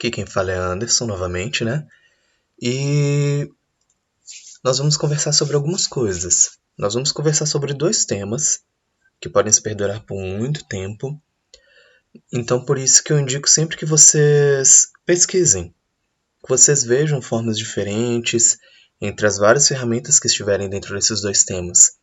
Aqui quem fala é Anderson novamente, né? E nós vamos conversar sobre algumas coisas. Nós vamos conversar sobre dois temas que podem se perdurar por muito tempo. Então, por isso que eu indico sempre que vocês pesquisem, que vocês vejam formas diferentes entre as várias ferramentas que estiverem dentro desses dois temas,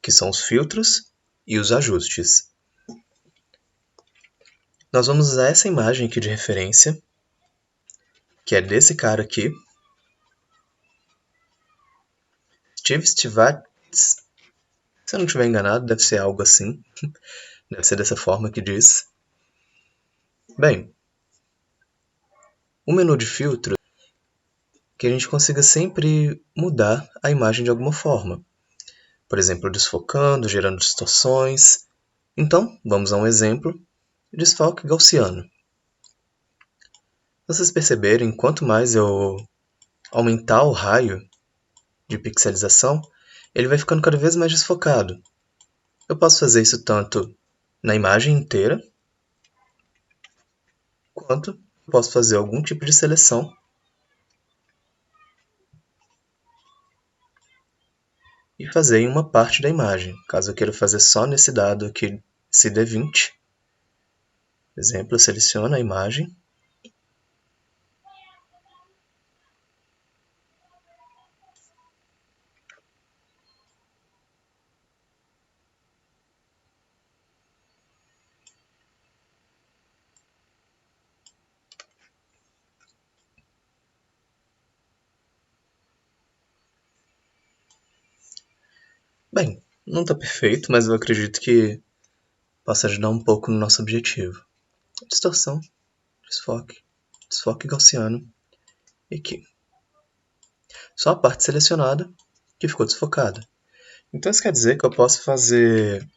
que são os filtros e os ajustes. Nós vamos usar essa imagem aqui de referência, que é desse cara aqui, Steve Stivatz. Se eu não estiver enganado, deve ser algo assim. Deve ser dessa forma que diz. Bem, o menu de filtro que a gente consiga sempre mudar a imagem de alguma forma. Por exemplo, desfocando, gerando distorções. Então, vamos a um exemplo. Desfoque gaussiano. Vocês perceberem, quanto mais eu aumentar o raio de pixelização, ele vai ficando cada vez mais desfocado. Eu posso fazer isso tanto na imagem inteira, quanto posso fazer algum tipo de seleção e fazer em uma parte da imagem. Caso eu queira fazer só nesse dado aqui, esse D20, por exemplo, eu seleciono a imagem. Bem, não está perfeito, mas eu acredito que possa ajudar um pouco no nosso objetivo. Distorção, desfoque, desfoque gaussiano e aqui. Só a parte selecionada que ficou desfocada. Então isso quer dizer que eu posso fazer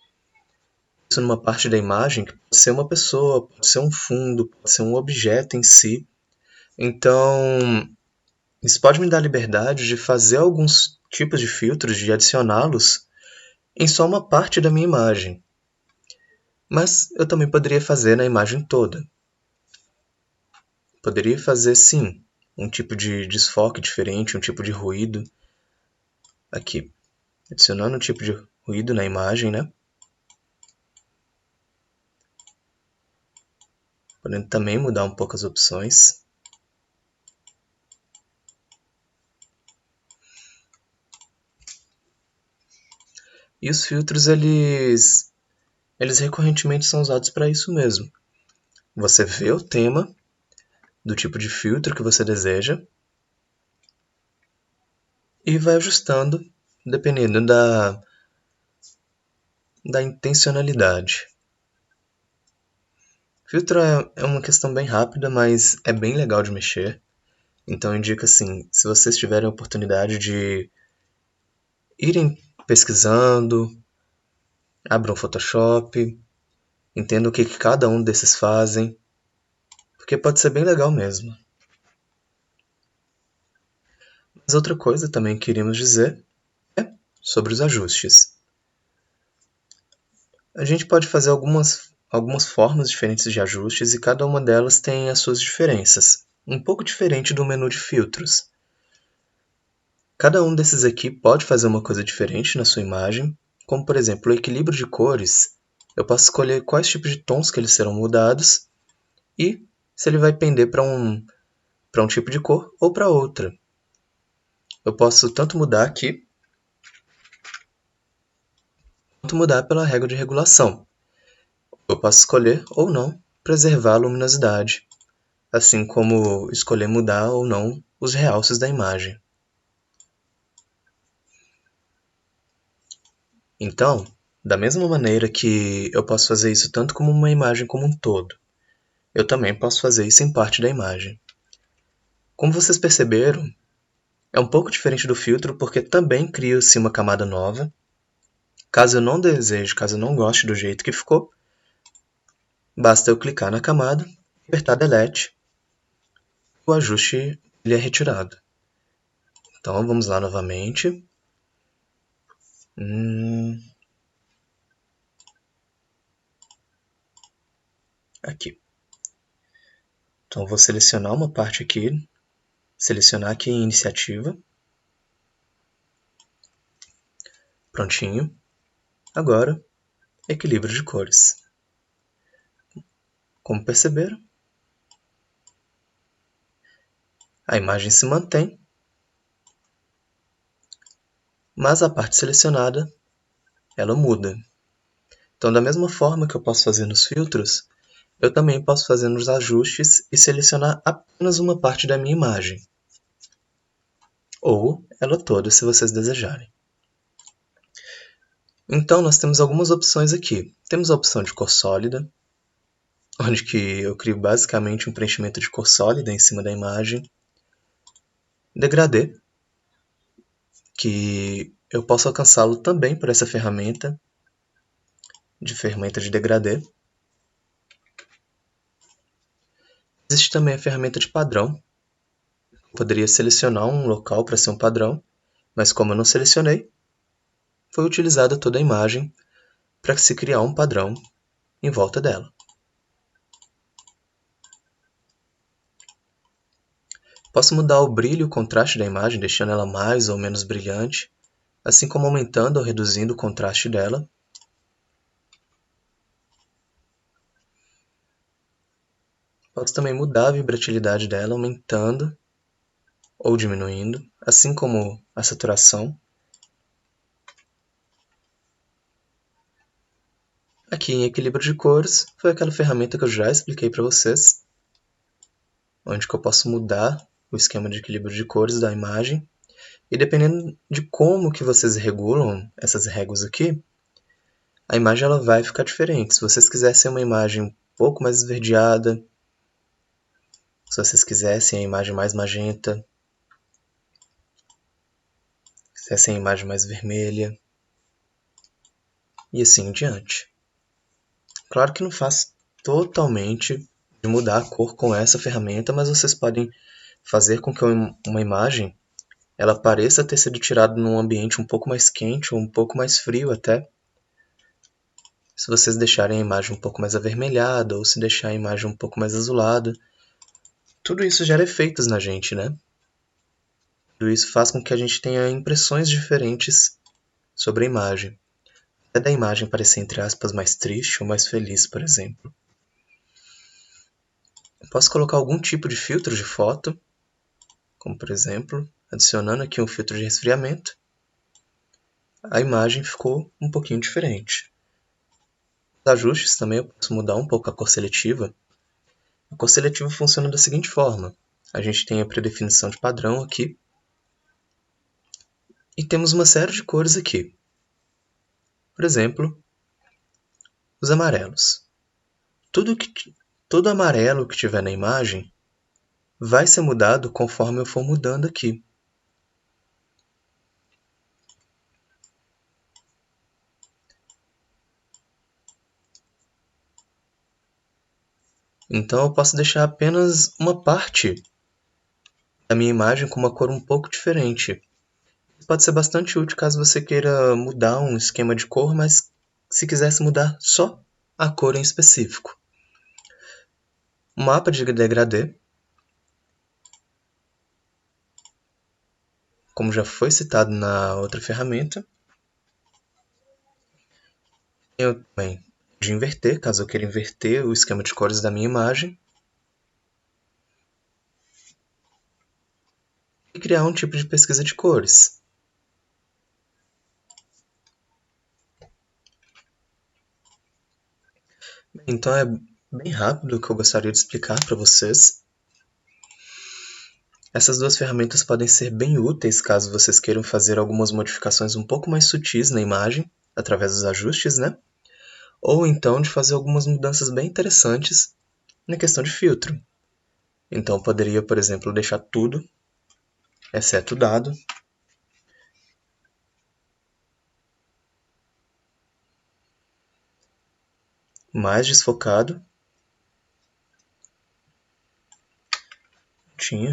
isso numa parte da imagem que pode ser uma pessoa, pode ser um fundo, pode ser um objeto em si. Então, isso pode me dar a liberdade de fazer alguns tipos de filtros, de adicioná-los em só uma parte da minha imagem. Mas eu também poderia fazer na imagem toda. Poderia fazer, sim, um tipo de desfoque diferente, um tipo de ruído. Aqui, adicionando um tipo de ruído na imagem, né? Podendo também mudar um pouco as opções. E os filtros, eles recorrentemente são usados para isso mesmo. Você vê o tema do tipo de filtro que você deseja e vai ajustando dependendo da intencionalidade. Filtro é uma questão bem rápida, mas é bem legal de mexer. Então eu indico assim, se vocês tiverem a oportunidade de irem pesquisando, abram o Photoshop, entendam o que cada um desses fazem, porque pode ser bem legal mesmo. Mas outra coisa também que queríamos dizer é sobre os ajustes. A gente pode fazer algumas formas diferentes de ajustes e cada uma delas tem as suas diferenças, um pouco diferente do menu de filtros. Cada um desses aqui pode fazer uma coisa diferente na sua imagem, como por exemplo o equilíbrio de cores. Eu posso escolher quais tipos de tons que eles serão mudados e se ele vai pender para um tipo de cor ou para outra. Eu posso tanto mudar aqui, quanto mudar pela regra de regulação. Eu posso escolher ou não preservar a luminosidade, assim como escolher mudar ou não os realces da imagem. Então, da mesma maneira que eu posso fazer isso tanto como uma imagem como um todo, eu também posso fazer isso em parte da imagem. Como vocês perceberam, é um pouco diferente do filtro porque também cria-se uma camada nova. Caso eu não deseje, caso eu não goste do jeito que ficou, basta eu clicar na camada, apertar Delete, o ajuste ele é retirado. Então vamos lá novamente. Aqui. Então, vou selecionar uma parte aqui, selecionar aqui em iniciativa. Prontinho. Agora, equilíbrio de cores. Como perceberam, a imagem se mantém, mas a parte selecionada, ela muda. Então, da mesma forma que eu posso fazer nos filtros, eu também posso fazer nos ajustes e selecionar apenas uma parte da minha imagem. Ou ela toda, se vocês desejarem. Então, nós temos algumas opções aqui. Temos a opção de cor sólida, onde que eu crio basicamente um preenchimento de cor sólida em cima da imagem. Degradê, que eu posso alcançá-lo também por essa ferramenta de degradê. Existe também a ferramenta de padrão. Eu poderia selecionar um local para ser um padrão, mas como eu não selecionei, foi utilizada toda a imagem para se criar um padrão em volta dela. Posso mudar o brilho e o contraste da imagem, deixando ela mais ou menos brilhante, assim como aumentando ou reduzindo o contraste dela. Posso também mudar a vibratilidade dela, aumentando ou diminuindo, assim como a saturação. Aqui em equilíbrio de cores, foi aquela ferramenta que eu já expliquei para vocês, onde que eu posso mudar o esquema de equilíbrio de cores da imagem. E dependendo de como que vocês regulam essas réguas aqui, a imagem ela vai ficar diferente. Se vocês quisessem uma imagem um pouco mais esverdeada, se vocês quisessem a imagem mais magenta, quisessem a imagem mais vermelha, e assim em diante. Claro que não faz totalmente de mudar a cor com essa ferramenta, mas vocês podem fazer com que uma imagem ela pareça ter sido tirada num ambiente um pouco mais quente ou um pouco mais frio até. Se vocês deixarem a imagem um pouco mais avermelhada ou se deixar a imagem um pouco mais azulada, tudo isso gera efeitos na gente, né? Tudo isso faz com que a gente tenha impressões diferentes sobre a imagem. Até da imagem parecer, entre aspas, mais triste ou mais feliz, por exemplo. Eu posso colocar algum tipo de filtro de foto, como por exemplo, adicionando aqui um filtro de resfriamento. A imagem ficou um pouquinho diferente. Nos ajustes também eu posso mudar um pouco a cor seletiva. A cor seletiva funciona da seguinte forma. A gente tem a predefinição de padrão aqui. E temos uma série de cores aqui. Por exemplo, os amarelos. Todo amarelo que tiver na imagem vai ser mudado conforme eu for mudando aqui. Então eu posso deixar apenas uma parte da minha imagem com uma cor um pouco diferente. Pode ser bastante útil caso você queira mudar um esquema de cor, mas se quisesse mudar só a cor em específico. O mapa de degradê, como já foi citado na outra ferramenta. Eu também de inverter, caso eu queira inverter o esquema de cores da minha imagem. E criar um tipo de pesquisa de cores. Então é bem rápido o que eu gostaria de explicar para vocês. Essas duas ferramentas podem ser bem úteis caso vocês queiram fazer algumas modificações um pouco mais sutis na imagem, através dos ajustes, né? Ou então de fazer algumas mudanças bem interessantes na questão de filtro. Então poderia, por exemplo, deixar tudo, exceto o dado, mais desfocado.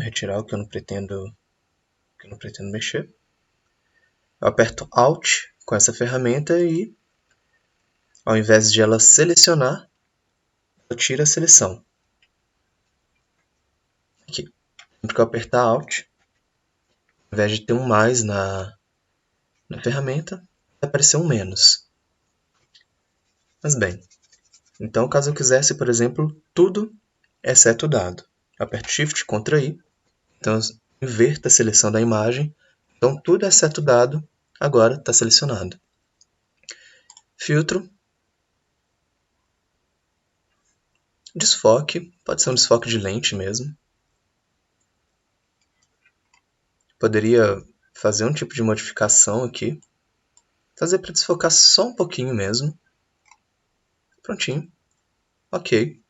Retirar o que eu não pretendo mexer. Eu aperto Alt com essa ferramenta e, ao invés de ela selecionar, ela tira a seleção. Aqui. Sempre que eu apertar Alt, ao invés de ter um mais na ferramenta, vai aparecer um menos. Mas bem, então caso eu quisesse, por exemplo, tudo exceto o dado, aperto Shift, Ctrl I, então eu inverto a seleção da imagem, então tudo exceto o dado agora está selecionado. Filtro, desfoque, pode ser um desfoque de lente mesmo. Poderia fazer um tipo de modificação aqui, fazer para desfocar só um pouquinho mesmo. Prontinho. Ok.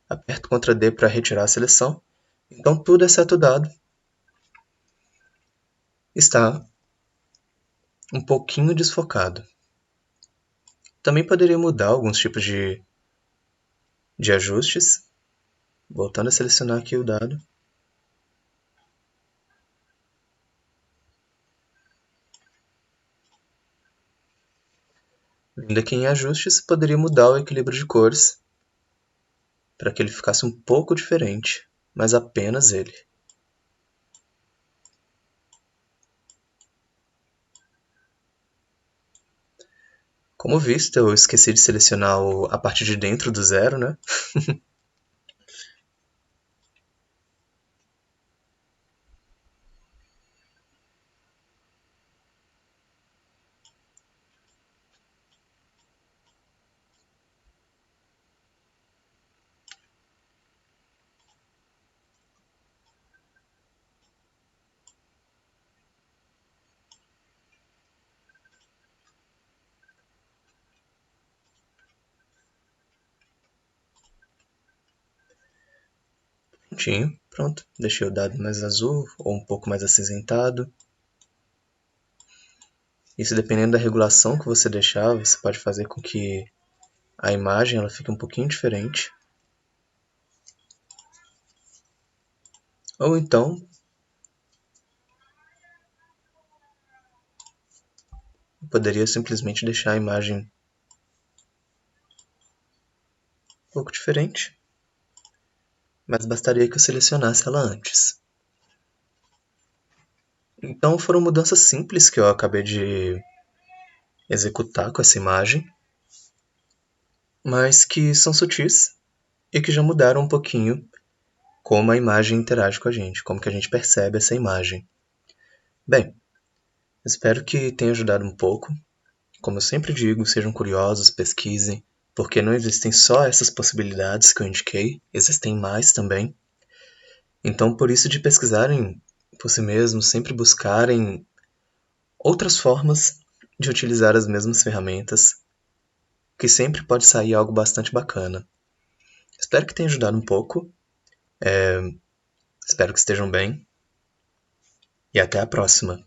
Aperto Ctrl D para retirar a seleção. Então tudo exceto o dado está um pouquinho desfocado. Também poderia mudar alguns tipos de ajustes. Voltando a selecionar aqui o dado. Vindo aqui em ajustes, poderia mudar o equilíbrio de cores para que ele ficasse um pouco diferente, mas apenas ele. Como visto, eu esqueci de selecionar a parte de dentro do zero, né? Prontinho, pronto. Deixei o dado mais azul ou um pouco mais acinzentado. Isso dependendo da regulação que você deixar, você pode fazer com que a imagem ela fique um pouquinho diferente. Ou então, eu poderia simplesmente deixar a imagem um pouco diferente, mas bastaria que eu selecionasse ela antes. Então foram mudanças simples que eu acabei de executar com essa imagem, mas que são sutis e que já mudaram um pouquinho como a imagem interage com a gente, como que a gente percebe essa imagem. Bem, espero que tenha ajudado um pouco. Como eu sempre digo, sejam curiosos, pesquisem, porque não existem só essas possibilidades que eu indiquei, existem mais também. Então, por isso de pesquisarem por si mesmos, sempre buscarem outras formas de utilizar as mesmas ferramentas, que sempre pode sair algo bastante bacana. Espero que tenha ajudado um pouco, espero que estejam bem, e até a próxima!